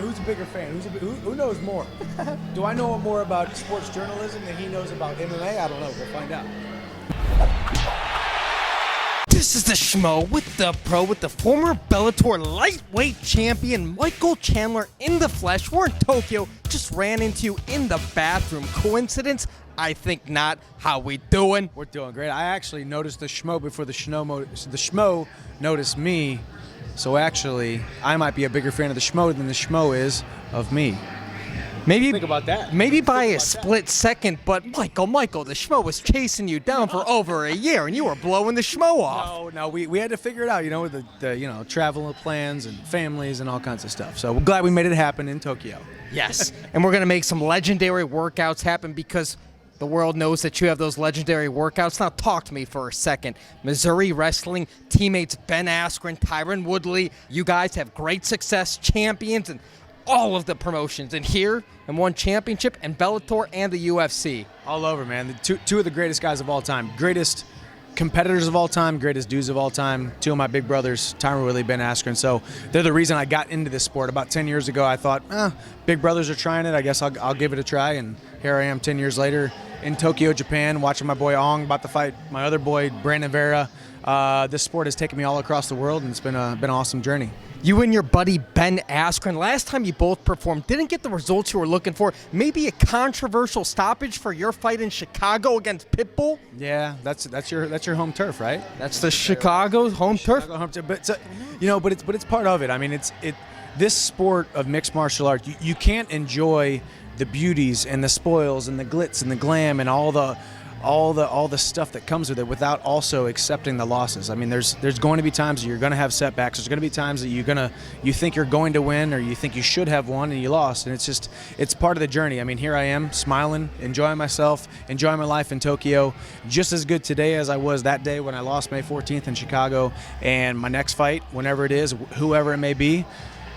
Who's a bigger fan? Who knows more? Do I know more about sports journalism than he knows about MMA? I don't know. We'll find out. This is the Schmo with the former Bellator lightweight champion Michael Chandler in the flesh. We're in Tokyo. Just ran into you in the bathroom. Coincidence? I think not. How we doing? We're doing great. I actually noticed the Schmo before the Schmo noticed me. So actually, I might be a bigger fan of the Schmo than the Schmo is of me. Maybe think about that. Maybe by a split second, but Michael, the Schmo was chasing you down for over a year, and you were blowing the Schmo off. No, we had to figure it out, with the travel plans and families and all kinds of stuff. So we're glad we made it happen in Tokyo. Yes, and we're gonna make some legendary workouts happen because the world knows that you have those legendary workouts. Now talk to me for a second. Missouri Wrestling teammates Ben Askren, Tyron Woodley, you guys have great success, champions, and all of the promotions, and here and won championship and Bellator and the UFC. All over, man. Two of the greatest guys of all time, greatest competitors of all time, greatest dudes of all time. Two of my big brothers, Tyron Woodley, Ben Askren. So they're the reason I got into this sport. About 10 years ago, I thought, big brothers are trying it. I guess I'll give it a try. And here I am 10 years later in Tokyo, Japan, watching my boy Ong about to fight my other boy, Brandon Vera. This sport has taken me all across the world, and it's been an awesome journey. You and your buddy Ben Askren, last time you both performed, didn't get the results you were looking for. Maybe a controversial stoppage for your fight in Chicago against Pitbull? Yeah, that's your home turf, right? That's the Chicago home turf. But it's part of it. I mean, this sport of mixed martial arts. You can't enjoy the beauties and the spoils and the glitz and the glam and all the stuff that comes with it without also accepting the losses. I mean, there's going to be times you're going to have setbacks. There's going to be times that you think you're going to win, or you think you should have won and you lost, and it's part of the journey. I mean, here I am smiling, enjoying myself, enjoying my life in Tokyo, just as good today as I was that day when I lost May 14th in Chicago. And my next fight, whenever it is, whoever it may be,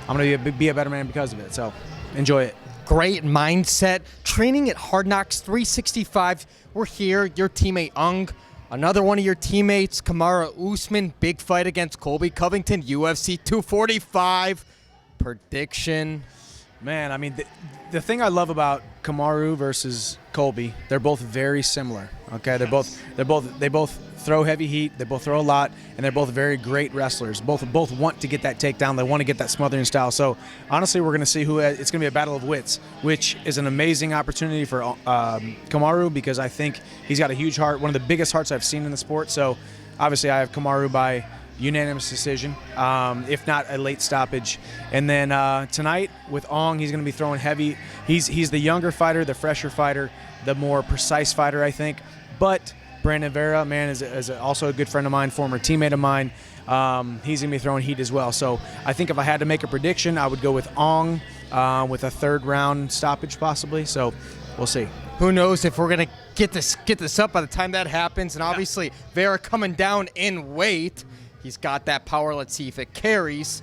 I'm going to be a better man because of it. So enjoy it. Great mindset. Training at Hard Knocks 365. We're here. Your teammate Ung, another one of your teammates, Kamaru Usman, big fight against Colby Covington, UFC 245. Prediction. Man, I mean, the thing I love about Kamaru versus Colby, they're both very similar. Okay, they both throw heavy heat, they both throw a lot, and they're both very great wrestlers. Both want to get that takedown, they want to get that smothering style. So honestly, we're going to see it's going to be a battle of wits, which is an amazing opportunity for Kamaru, because I think he's got a huge heart, one of the biggest hearts I've seen in the sport. So obviously I have Kamaru by unanimous decision, if not a late stoppage. And then tonight with Ong, he's going to be throwing heavy. He's the younger fighter, the fresher fighter, the more precise fighter, I think. But Brandon Vera, man, is also a good friend of mine, former teammate of mine. He's going to be throwing heat as well. So I think if I had to make a prediction, I would go with Ong with a third round stoppage possibly. So we'll see. Who knows if we're going to get this up by the time that happens. And obviously Vera coming down in weight. He's got that power. Let's see if it carries.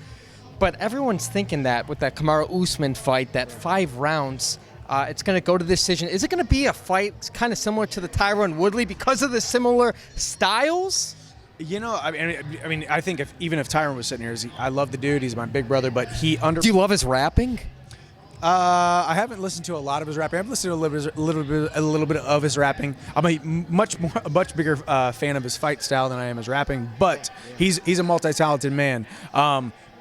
But everyone's thinking that with that Kamaru Usman fight, that 5 rounds, it's going to go to decision. Is it going to be a fight kind of similar to the Tyron Woodley because of the similar styles? I mean, I think even if Tyron was sitting here, I love the dude. He's my big brother, but Do you love his rapping? I haven't listened to a lot of his rapping. I've listened to a little bit of his rapping. I'm a much bigger fan of his fight style than I am his rapping. But he's a multi-talented man.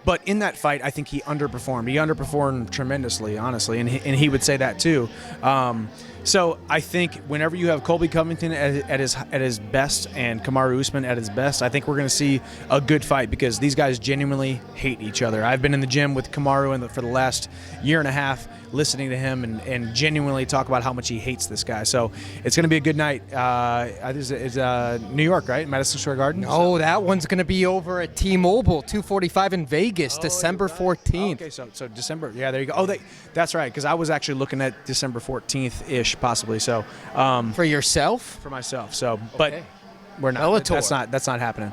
But in that fight, I think he underperformed. He underperformed tremendously, honestly, and he would say that too. So I think whenever you have Colby Covington at his best and Kamaru Usman at his best, I think we're going to see a good fight because these guys genuinely hate each other. I've been in the gym with Kamaru for the last year and a half, listening to him and genuinely talk about how much he hates this guy. So it's going to be a good night. It's New York, right? Madison Square Garden? No, that one's going to be over at T-Mobile, 245 in Vegas, December 14th. Okay, so December. Yeah, there you go. Oh, that's right, because I was actually looking at December 14th-ish, possibly. So for yourself? For myself. So, but okay. We're not. Bellator. That's not happening.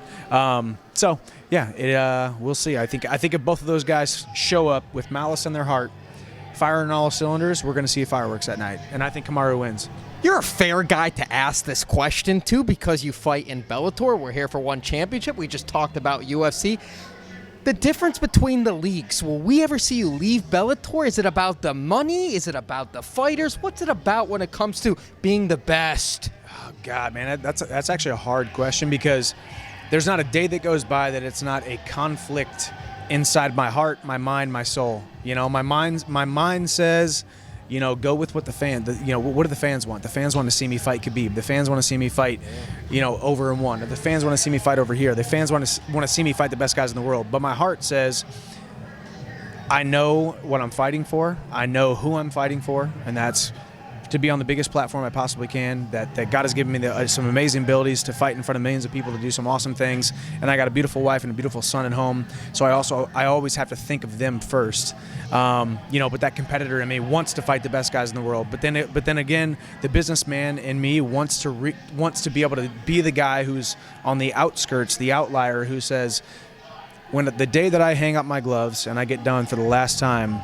So yeah, we'll see. I think if both of those guys show up with malice in their heart, firing all cylinders, we're going to see fireworks that night, and I think Kamaru wins. You're a fair guy to ask this question too because you fight in Bellator. We're here for one championship. We just talked about UFC. The difference between the leagues, will we ever see you leave Bellator? Is it about the money? Is it about the fighters? What's it about when it comes to being the best? Oh, God, man, that's actually a hard question because there's not a day that goes by that it's not a conflict inside my heart, my mind, my soul. You know, my mind says, you know, go with what what do the fans want? The fans want to see me fight Khabib. The fans want to see me fight, you know, over and one. The fans want to see me fight over here. The fans want to see me fight the best guys in the world. But my heart says, I know what I'm fighting for. I know who I'm fighting for, and that's to be on the biggest platform I possibly can, that God has given me some amazing abilities to fight in front of millions of people, to do some awesome things, and I got a beautiful wife and a beautiful son at home, so I always have to think of them first. You know, but that competitor in me wants to fight the best guys in the world, but then again, the businessman in me wants to be able to be the guy who's on the outskirts, the outlier, who says, when the day that I hang up my gloves and I get done for the last time,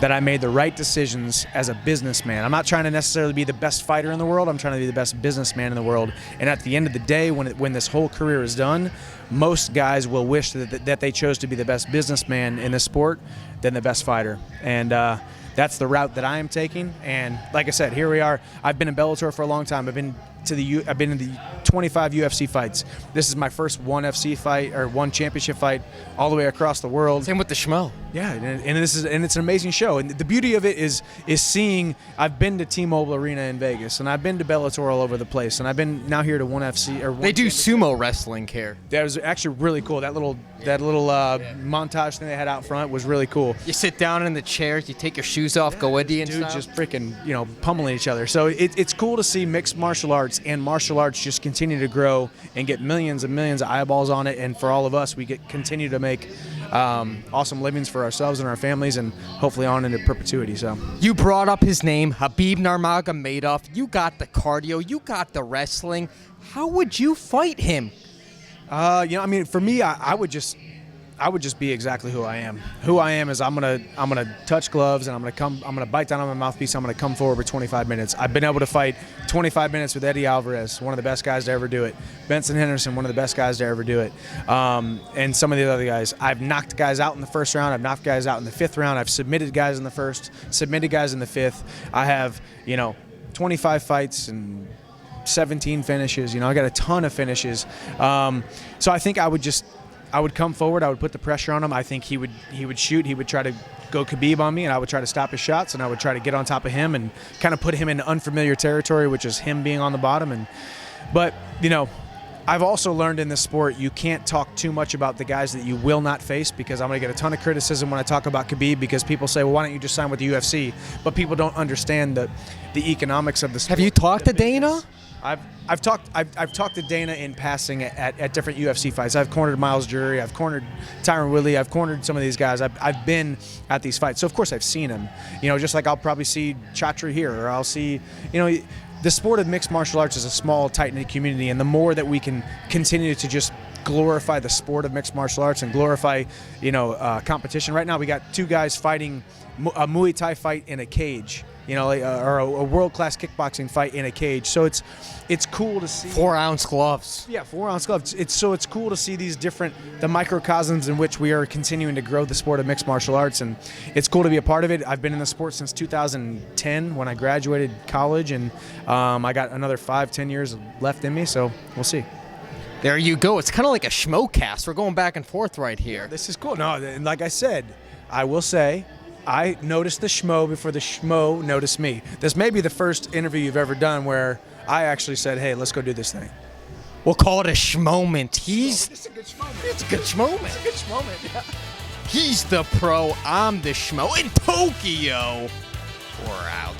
that I made the right decisions as a businessman. I'm not trying to necessarily be the best fighter in the world. I'm trying to be the best businessman in the world. And at the end of the day, when this whole career is done, most guys will wish that they chose to be the best businessman in this sport than the best fighter. And that's the route that I am taking. And like I said, here we are. I've been in Bellator for a long time. I've been in the 25 UFC fights. This is my first one FC fight, or one championship fight, all the way across the world. Same with the Schmo. Yeah, and it's an amazing show. And the beauty of it is seeing. I've been to T-Mobile Arena in Vegas, and I've been to Bellator all over the place, and I've been now here to one FC or one. They do sumo wrestling here. That was actually really cool. That little montage thing they had out front was really cool. You sit down in the chairs, you take your shoes off, go Indian Dude, style. just freaking, you know, pummeling each other. So it's cool to see mixed martial arts and martial arts just continue to grow and get millions and millions of eyeballs on it. And for all of us, we continue to make awesome livings for ourselves and our families, and hopefully on into perpetuity. So you brought up his name, Khabib Nurmagomedov. You got the cardio, you got the wrestling. How would you fight him? You know, I mean, for me, I would just be exactly who I am. Who I am is I'm gonna touch gloves, and I'm gonna bite down on my mouthpiece. I'm gonna come forward with 25 minutes. I've been able to fight 25 minutes with Eddie Alvarez, one of the best guys to ever do it. Benson Henderson, one of the best guys to ever do it. And some of the other guys. I've knocked guys out in the first round. I've knocked guys out in the fifth round. I've submitted guys in the first, submitted guys in the fifth. I have, you know, 25 fights and 17 finishes. You know, I got a ton of finishes. So I think I would come forward. I would put the pressure on him. I think he would shoot. He would try to go Khabib on me, and I would try to stop his shots, and I would try to get on top of him and kind of put him in unfamiliar territory, which is him being on the bottom. But you know, I've also learned in this sport you can't talk too much about the guys that you will not face, because I'm going to get a ton of criticism when I talk about Khabib, because people say, well, why don't you just sign with the UFC? But people don't understand the economics of the sport. Have you talked to Dana? I've talked to Dana in passing at different UFC fights. I've cornered Miles Jury. I've cornered Tyron Woodley. I've cornered some of these guys. I've been at these fights, so of course I've seen him. You know, just like I'll probably see Chatri here, or I'll see, you know, the sport of mixed martial arts is a small, tight-knit community, and the more that we can continue to just glorify the sport of mixed martial arts and glorify, you know, competition. Right now we got two guys fighting a Muay Thai fight in a cage. You know, or a world-class kickboxing fight in a cage. So it's cool to see. 4-ounce gloves. Yeah, 4-ounce gloves. It's cool to see these the microcosms in which we are continuing to grow the sport of mixed martial arts, and it's cool to be a part of it. I've been in the sport since 2010 when I graduated college, and I got another 5-10 years left in me. So we'll see. There you go. It's kind of like a Schmo cast. We're going back and forth right here. This is cool. No, and like I said, I will say, I noticed the Schmo before the Schmo noticed me. This may be the first interview you've ever done where I actually said, hey, let's go do this thing. We'll call it a Schmoment. It's a good Schmoment. It's a good Schmoment. It's a good Schmoment, yeah. He's the pro, I'm the Schmo. In Tokyo, we're out.